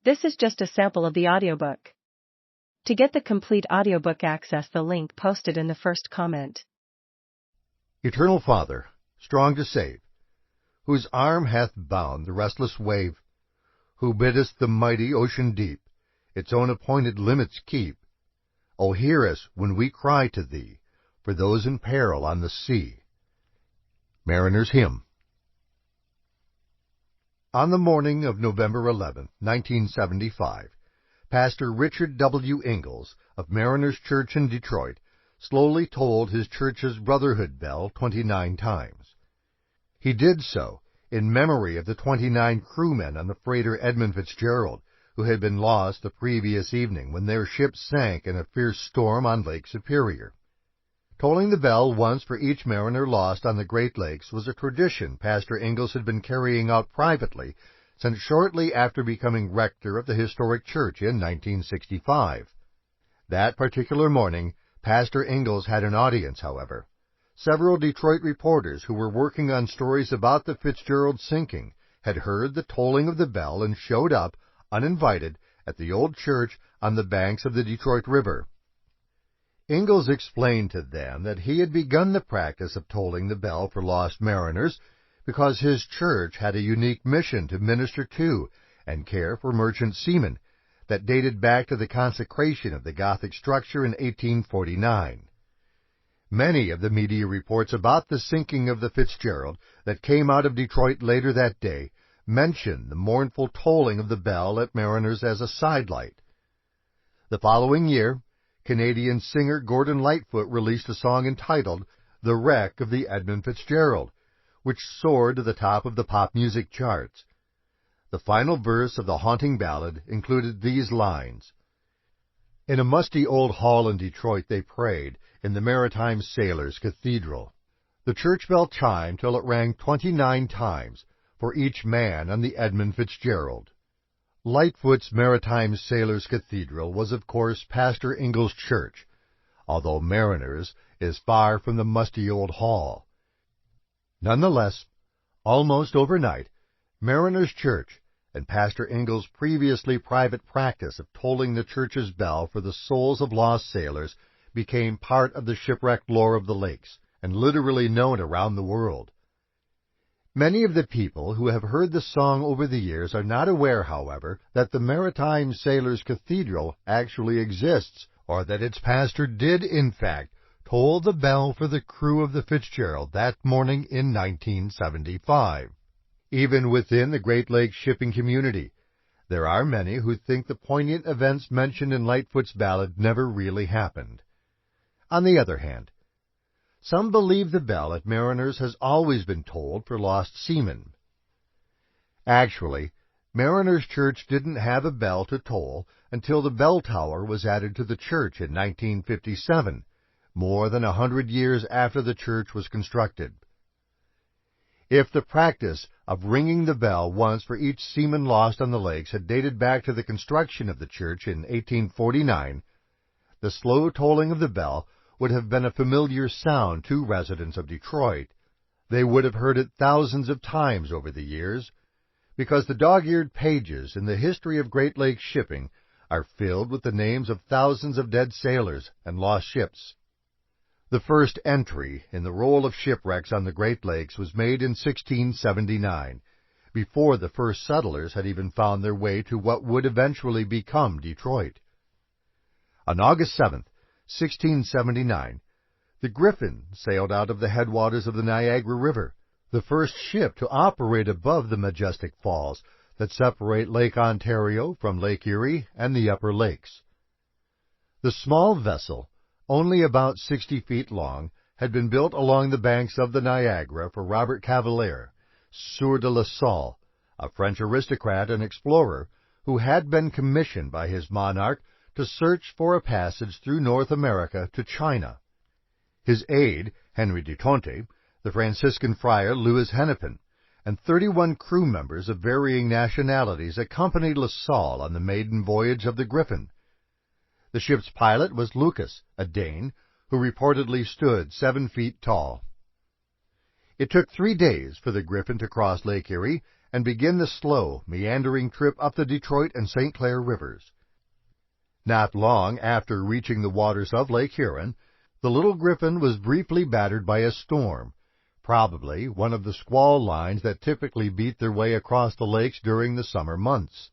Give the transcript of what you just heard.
This is just a sample of the audiobook. To get the complete audiobook, access the link posted in the first comment. Eternal Father, strong to save, whose arm hath bound the restless wave, who biddest the mighty ocean deep its own appointed limits keep, O hear us when we cry to Thee for those in peril on the sea. Mariner's Hymn. On the morning of November 11, 1975, Pastor Richard W. Ingalls of Mariners Church in Detroit slowly tolled his church's Brotherhood bell 29 times. He did so in memory of the 29 crewmen on the freighter Edmund Fitzgerald, who had been lost the previous evening when their ship sank in a fierce storm on Lake Superior. Tolling the bell once for each mariner lost on the Great Lakes was a tradition Pastor Ingalls had been carrying out privately since shortly after becoming rector of the historic church in 1965. That particular morning, Pastor Ingalls had an audience, however. Several Detroit reporters who were working on stories about the Fitzgerald sinking had heard the tolling of the bell and showed up, uninvited, at the old church on the banks of the Detroit River. Ingalls explained to them that he had begun the practice of tolling the bell for lost mariners because his church had a unique mission to minister to and care for merchant seamen that dated back to the consecration of the Gothic structure in 1849. Many of the media reports about the sinking of the Fitzgerald that came out of Detroit later that day mentioned the mournful tolling of the bell at Mariners as a sidelight. The following year, Canadian singer Gordon Lightfoot released a song entitled The Wreck of the Edmund Fitzgerald, which soared to the top of the pop music charts. The final verse of the haunting ballad included these lines: In a musty old hall in Detroit they prayed, in the Maritime Sailors' Cathedral. The church bell chimed till it rang 29 times for each man on the Edmund Fitzgerald. Lightfoot's Maritime Sailors' Cathedral was, of course, Pastor Ingalls' church, although Mariners is far from the musty old hall. Nonetheless, almost overnight, Mariners' Church and Pastor Ingalls' previously private practice of tolling the church's bell for the souls of lost sailors became part of the shipwrecked lore of the lakes and literally known around the world. Many of the people who have heard the song over the years are not aware, however, that the Maritime Sailors' Cathedral actually exists, or that its pastor did, in fact, toll the bell for the crew of the Fitzgerald that morning in 1975. Even within the Great Lakes shipping community, there are many who think the poignant events mentioned in Lightfoot's ballad never really happened. On the other hand, some believe the bell at Mariners has always been tolled for lost seamen. Actually, Mariners Church didn't have a bell to toll until the bell tower was added to the church in 1957, more than 100 years after the church was constructed. If the practice of ringing the bell once for each seaman lost on the lakes had dated back to the construction of the church in 1849, the slow tolling of the bell would have been a familiar sound to residents of Detroit. They would have heard it thousands of times over the years, because the dog-eared pages in the history of Great Lakes shipping are filled with the names of thousands of dead sailors and lost ships. The first entry in the roll of shipwrecks on the Great Lakes was made in 1679, before the first settlers had even found their way to what would eventually become Detroit. On August 7th, 1679, the Griffon sailed out of the headwaters of the Niagara River, the first ship to operate above the majestic falls that separate Lake Ontario from Lake Erie and the Upper Lakes. The small vessel, only about 60 feet long, had been built along the banks of the Niagara for Robert Cavelier, Sieur de la Salle, a French aristocrat and explorer who had been commissioned by his monarch to search for a passage through North America to China. His aide, Henry de Tonty, the Franciscan friar Louis Hennepin, and 31 crew members of varying nationalities accompanied La Salle on the maiden voyage of the Griffon. The ship's pilot was Lucas, a Dane, who reportedly stood 7 feet tall. It took 3 days for the Griffon to cross Lake Erie and begin the slow, meandering trip up the Detroit and St. Clair rivers. Not long after reaching the waters of Lake Huron, the little Griffon was briefly battered by a storm, probably one of the squall lines that typically beat their way across the lakes during the summer months.